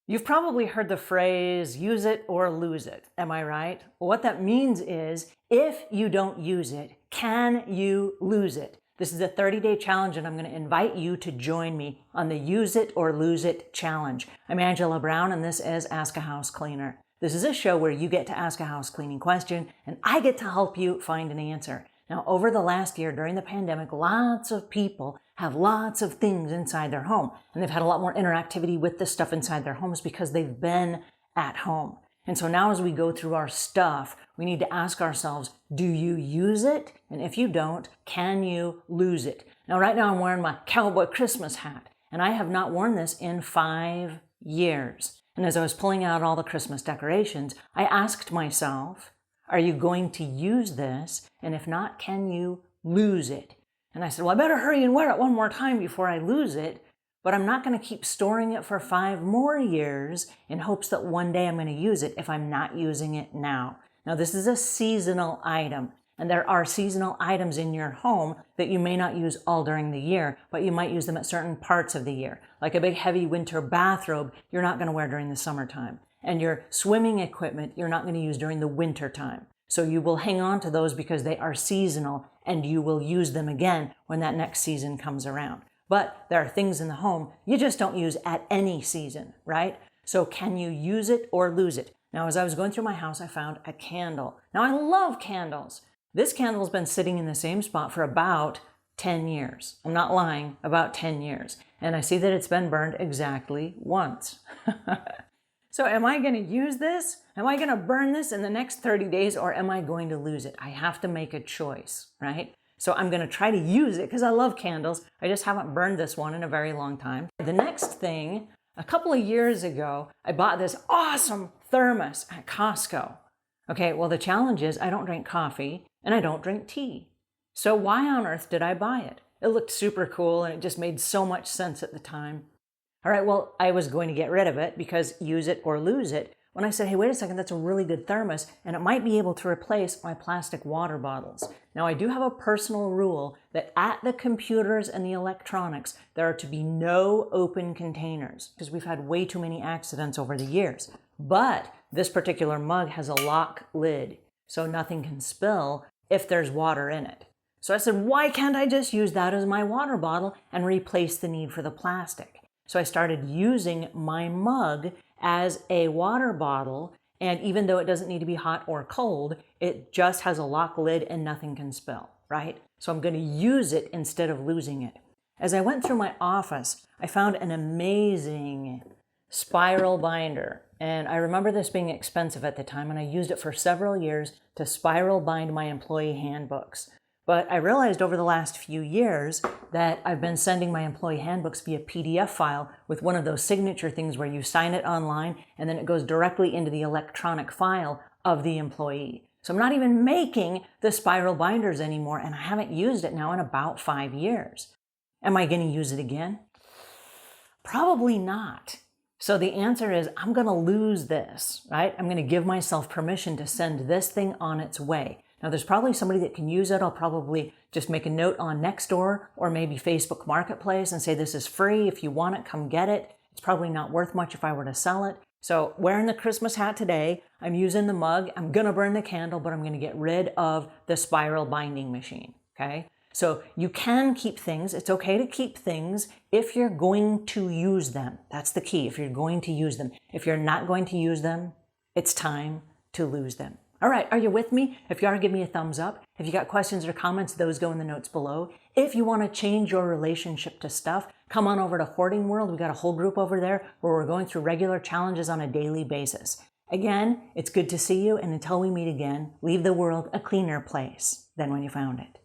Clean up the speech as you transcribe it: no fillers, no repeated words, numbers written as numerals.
You've probably heard the phrase, use it or lose it. Am I right? Well, what that means is, if you don't use it, can you lose it? This is a 30-day challenge, and I'm going to invite you to join me on the Use It or Lose It challenge. I'm Angela Brown, and this is Ask a House Cleaner. This is a show where you get to ask a house cleaning question, and I get to help you find an answer. Now, over the last year, during the pandemic, lots of people have lots of things inside their home, and they've had a lot more interactivity with the stuff inside their homes because they've been at home. And so now as we go through our stuff, we need to ask ourselves, do you use it? And if you don't, can you lose it? Now, right now I'm wearing my cowboy Christmas hat, and I have not worn this in 5 years. And as I was pulling out all the Christmas decorations, I asked myself, are you going to use this? And if not, can you lose it? And I said, well, I better hurry and wear it one more time before I lose it. But I'm not going to keep storing it for 5 more years in hopes that one day I'm going to use it if I'm not using it now. Now, this is a seasonal item, and there are seasonal items in your home that you may not use all during the year, but you might use them at certain parts of the year. Like a big heavy winter bathrobe, you're not going to wear during the summertime. And your swimming equipment, you're not going to use during the winter time. So you will hang on to those because they are seasonal, and you will use them again when that next season comes around. But there are things in the home you just don't use at any season, right? So can you use it or lose it? Now, as I was going through my house, I found a candle. Now, I love candles. This candle has been sitting in the same spot for about 10 years. I'm not lying, about 10 years. And I see that it's been burned exactly once. So am I going to use this? Am I going to burn this in the next 30 days, or am I going to lose it? I have to make a choice, right? So I'm going to try to use it because I love candles. I just haven't burned this one in a very long time. The next thing, a couple of years ago, I bought this awesome thermos at Costco. Okay, well, the challenge is I don't drink coffee and I don't drink tea. So why on earth did I buy it? It looked super cool and it just made so much sense at the time. All right, well, I was going to get rid of it because use it or lose it. When I said, hey, wait a second, that's a really good thermos, and it might be able to replace my plastic water bottles. Now, I do have a personal rule that at the computers and the electronics, there are to be no open containers because we've had way too many accidents over the years. But this particular mug has a lock lid, so nothing can spill if there's water in it. So I said, why can't I just use that as my water bottle and replace the need for the plastic? So I started using my mug as a water bottle, and even though it doesn't need to be hot or cold, it just has a lock lid and nothing can spill, right? So I'm going to use it instead of losing it. As I went through my office, I found an amazing spiral binder, and I remember this being expensive at the time, and I used it for several years to spiral bind my employee handbooks. But I realized over the last few years that I've been sending my employee handbooks via PDF file with one of those signature things where you sign it online and then it goes directly into the electronic file of the employee. So I'm not even making the spiral binders anymore, and I haven't used it now in about 5 years. Am I going to use it again? Probably not. So the answer is I'm going to lose this, right? I'm going to give myself permission to send this thing on its way. Now, there's probably somebody that can use it. I'll probably just make a note on Nextdoor or maybe Facebook Marketplace and say, this is free. If you want it, come get it. It's probably not worth much if I were to sell it. So wearing the Christmas hat today, I'm using the mug. I'm going to burn the candle, but I'm going to get rid of the spiral binding machine, okay? So you can keep things. It's okay to keep things if you're going to use them. That's the key, if you're going to use them. If you're not going to use them, it's time to lose them. All right, are you with me? If you are, give me a thumbs up. If you got questions or comments, those go in the notes below. If you want to change your relationship to stuff, come on over to Hoarding World. We got a whole group over there where we're going through regular challenges on a daily basis. Again, it's good to see you, and until we meet again, leave the world a cleaner place than when you found it.